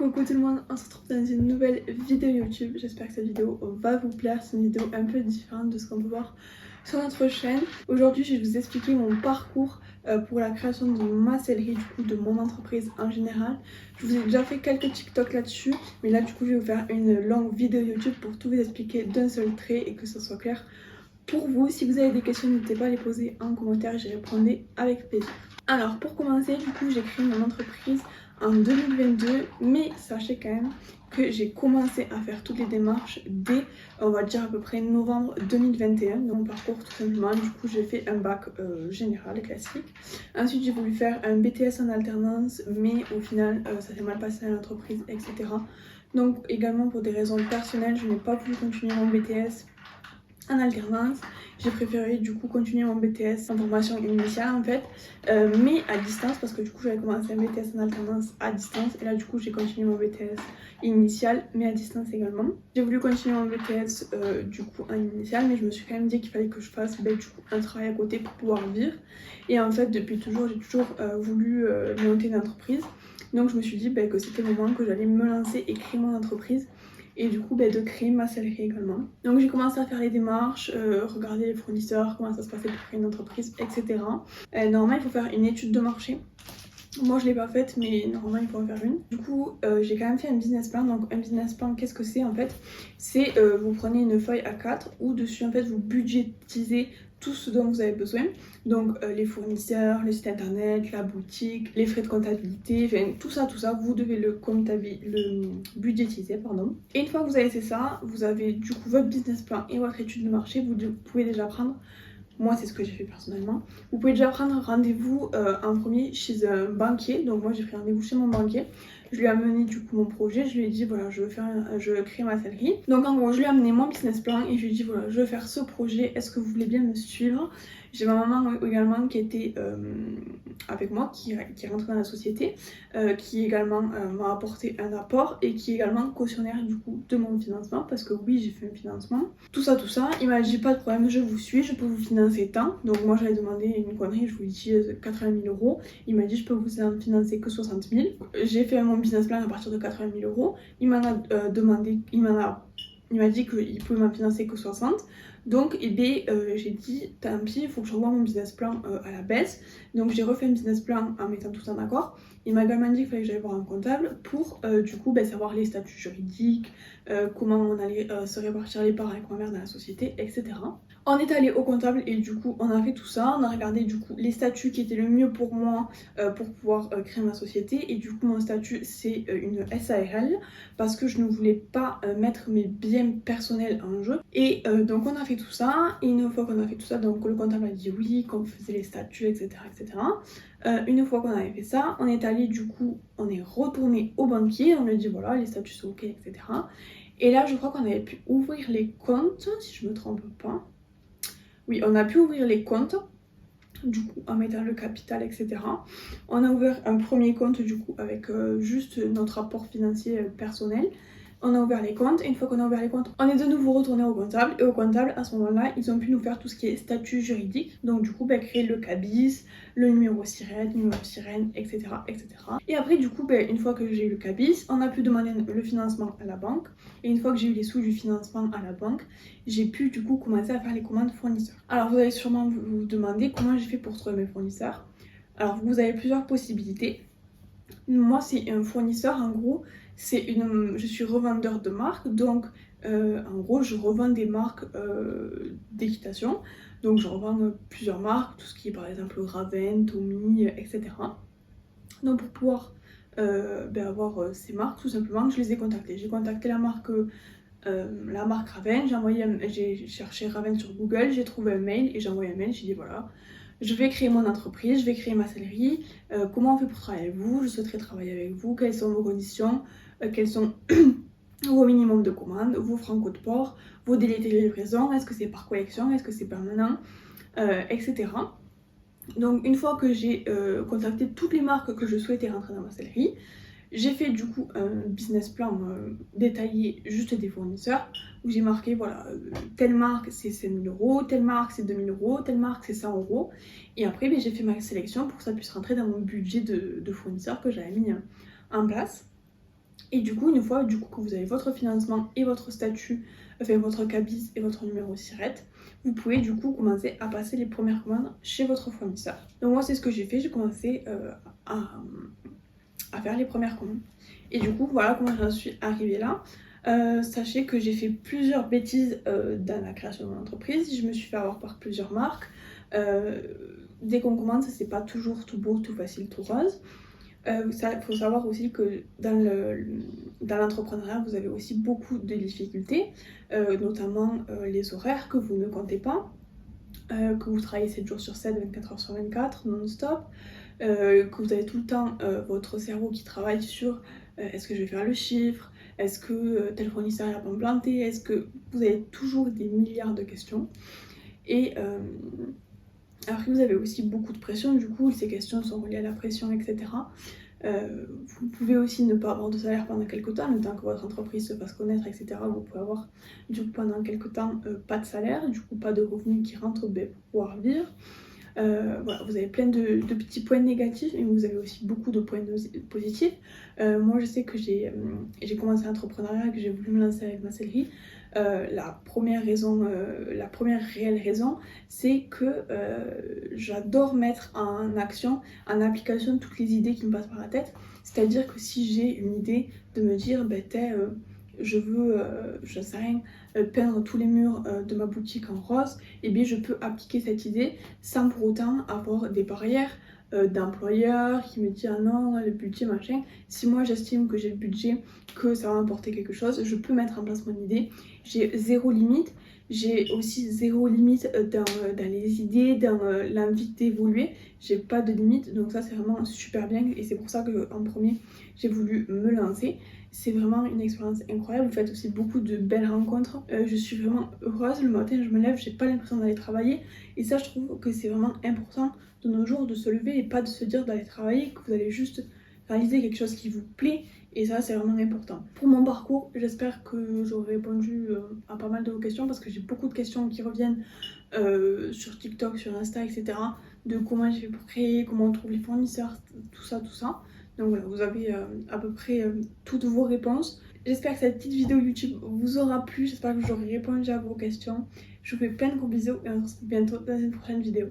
Coucou tout le monde, on se retrouve dans une nouvelle vidéo YouTube. J'espère que cette vidéo va vous plaire. C'est une vidéo un peu différente de ce qu'on peut voir sur notre chaîne. Aujourd'hui, je vais vous expliquer mon parcours pour la création de ma sellerie, du coup de mon entreprise en général. Je vous ai déjà fait quelques TikTok là-dessus, mais là du coup je vais vous faire une longue vidéo YouTube pour tout vous expliquer d'un seul trait et que ce soit clair pour vous. Si vous avez des questions, n'hésitez pas à les poser en commentaire, j'y répondrai avec plaisir. Alors pour commencer, du coup j'ai créé mon entreprise en 2022, mais sachez quand même que j'ai commencé à faire toutes les démarches dès, on va dire à peu près novembre 2021, dans mon parcours tout simplement. Du coup j'ai fait un bac général classique, ensuite j'ai voulu faire un BTS en alternance, mais au final ça s'est mal passé à l'entreprise, etc. Donc également pour des raisons personnelles, je n'ai pas voulu continuer mon BTS en alternance. J'ai préféré du coup continuer mon BTS en formation initiale en fait, mais à distance, parce que du coup j'avais commencé un BTS en alternance à distance et là du coup j'ai continué mon BTS initial mais à distance également. J'ai voulu continuer mon BTS du coup en initial, mais je me suis quand même dit qu'il fallait que je fasse du coup un travail à côté pour pouvoir vivre, et en fait depuis toujours j'ai toujours voulu monter une entreprise, donc je me suis dit que c'était le moment que j'allais me lancer et créer mon entreprise et du coup de créer ma sellerie également. Donc j'ai commencé à faire les démarches, regarder les fournisseurs, comment ça se passait pour créer une entreprise, etc. Normalement il faut faire une étude de marché. Moi je l'ai pas faite, mais normalement il faut en faire une. Du coup j'ai quand même fait un business plan. Donc un business plan, qu'est-ce que c'est en fait? C'est vous prenez une feuille A4 où dessus en fait vous budgétisez tout ce dont vous avez besoin, donc les fournisseurs, le site internet, la boutique, les frais de comptabilité, enfin, tout ça vous devez le budgétiser, pardon. Et une fois que vous avez fait ça, vous avez du coup votre business plan et votre étude de marché. Vous pouvez déjà prendre, moi c'est ce que j'ai fait personnellement, vous pouvez déjà prendre rendez-vous en premier chez un banquier. Donc moi j'ai pris rendez-vous chez mon banquier. Je lui ai amené du coup mon projet, je lui ai dit voilà je veux créer ma sellerie. Donc en gros je lui ai amené mon business plan et je lui ai dit voilà je veux faire ce projet, est-ce que vous voulez bien me suivre? J'ai ma maman également qui était avec moi, qui est rentrée dans la société, qui également m'a apporté un apport et qui est également cautionnaire du coup de mon financement, parce que oui j'ai fait un financement. Tout ça, il m'a dit pas de problème, je vous suis, je peux vous financer tant. Donc moi j'avais demandé une connerie, je vous dis 80 000 euros. Il m'a dit je peux vous en financer que 60 000. J'ai fait mon business plan à partir de 80 000 euros. Il m'en a demandé, il m'a dit qu'il pouvait m'en financer que 60. Donc j'ai dit tant pis, il faut que je revoie mon business plan à la baisse. Donc j'ai refait un business plan en mettant tout en accord. Il m'a également dit qu'il fallait que j'aille voir un comptable pour du coup savoir les statuts juridiques, comment on allait se répartir les parts avec ma mère dans la société, etc. On est allé au comptable et du coup on a fait tout ça, on a regardé du coup les statuts qui étaient le mieux pour moi pour pouvoir créer ma société. Et du coup mon statut c'est une SARL, parce que je ne voulais pas mettre mes biens personnels en jeu. Et donc on a fait tout ça, et une fois qu'on a fait tout ça, donc le comptable a dit oui, qu'on faisait les statuts, etc. etc. Une fois qu'on avait fait ça, on est allé du coup, on est retourné au banquier, on lui a dit voilà les statuts sont ok, etc. Et là je crois qu'on avait pu ouvrir les comptes, si je me trompe pas. Oui, on a pu ouvrir les comptes, du coup en mettant le capital, etc. On a ouvert un premier compte du coup avec juste notre apport financier personnel. On a ouvert les comptes, et une fois qu'on a ouvert les comptes, on est de nouveau retourné au comptable, et au comptable à ce moment-là ils ont pu nous faire tout ce qui est statut juridique, donc du coup créer le cabis, le numéro sirène, etc., etc. Et après du coup une fois que j'ai eu le cabis, on a pu demander le financement à la banque, et une fois que j'ai eu les sous du financement à la banque, j'ai pu du coup commencer à faire les commandes fournisseurs. Alors vous allez sûrement vous demander comment j'ai fait pour trouver mes fournisseurs. Alors vous avez plusieurs possibilités. Moi c'est un fournisseur, en gros je suis revendeur de marques, donc en gros je revends des marques d'équitation. Donc je revends plusieurs marques, tout ce qui est par exemple Raven, Tommy, etc. Donc pour pouvoir avoir ces marques, tout simplement je les ai contactées. J'ai contacté la marque Raven, j'ai cherché Raven sur Google, j'ai trouvé un mail et j'ai envoyé un mail, j'ai dit voilà je vais créer mon entreprise, je vais créer ma sellerie, comment on fait pour travailler avec vous, je souhaiterais travailler avec vous, quelles sont vos conditions, quels sont vos minimums de commandes, vos franco de port, vos délais de livraison, est-ce que c'est par collection, est-ce que c'est permanent, etc. Donc une fois que j'ai contacté toutes les marques que je souhaitais rentrer dans ma sellerie, j'ai fait du coup un business plan détaillé juste des fournisseurs, où j'ai marqué voilà telle marque c'est 5 000 euros, telle marque c'est 2 000 euros, telle marque c'est 100 euros. Et après j'ai fait ma sélection pour que ça puisse rentrer dans mon budget de fournisseurs que j'avais mis en place. Et du coup, une fois que vous avez votre financement et votre statut, enfin votre cabis et votre numéro SIRET, vous pouvez du coup commencer à passer les premières commandes chez votre fournisseur. Donc moi c'est ce que j'ai fait, j'ai commencé à faire les premières commandes. Et du coup voilà comment j'en suis arrivée là. Sachez que j'ai fait plusieurs bêtises dans la création de mon entreprise, je me suis fait avoir par plusieurs marques. Dès qu'on commence, c'est pas toujours tout beau, tout facile, tout rose. Il faut savoir aussi que dans l'entrepreneuriat, vous avez aussi beaucoup de difficultés, notamment les horaires que vous ne comptez pas, que vous travaillez 7 jours sur 7, 24 heures sur 24, non-stop, que vous avez tout le temps votre cerveau qui travaille sur est-ce que je vais faire le chiffre, est-ce que tel fournisseur va me planter, est-ce que vous avez toujours des milliards de questions. Et après vous avez aussi beaucoup de pression, du coup ces questions sont reliées à la pression, etc. Vous pouvez aussi ne pas avoir de salaire pendant quelques temps, le temps que votre entreprise se fasse connaître, etc. Vous pouvez avoir du coup pendant quelques temps pas de salaire, du coup pas de revenus qui rentrent pour pouvoir vivre. Voilà, vous avez plein de petits points négatifs et vous avez aussi beaucoup de points positifs. Moi je sais que j'ai commencé l'entrepreneuriat et que j'ai voulu me lancer avec ma sellerie. La première réelle raison, c'est que j'adore mettre en action, en application toutes les idées qui me passent par la tête. C'est-à-dire que si j'ai une idée de me dire, je veux, je sais rien, peindre tous les murs de ma boutique en rose, et bien je peux appliquer cette idée sans pour autant avoir des barrières d'employeurs qui me disent ah non le budget machin. Si moi j'estime que j'ai le budget, que ça va m'apporter quelque chose, je peux mettre en place mon idée. J'ai zéro limite. J'ai aussi zéro limite dans les idées, dans l'envie d'évoluer. J'ai pas de limite, donc ça c'est vraiment super bien et c'est pour ça qu'en premier j'ai voulu me lancer. C'est vraiment une expérience incroyable, vous faites aussi beaucoup de belles rencontres. Je suis vraiment heureuse, le matin je me lève, j'ai pas l'impression d'aller travailler. Et ça je trouve que c'est vraiment important de nos jours de se lever et pas de se dire d'aller travailler, que vous allez juste réaliser quelque chose qui vous plaît. Et ça c'est vraiment important. Pour mon parcours, j'espère que j'aurai répondu à pas mal de vos questions parce que j'ai beaucoup de questions qui reviennent sur TikTok, sur Insta, etc. De comment j'ai fait pour créer, comment on trouve les fournisseurs, tout ça, tout ça. Donc voilà, vous avez à peu près toutes vos réponses. J'espère que cette petite vidéo YouTube vous aura plu, j'espère que j'aurai répondu à vos questions. Je vous fais plein de gros bisous et on se retrouve bientôt dans une prochaine vidéo.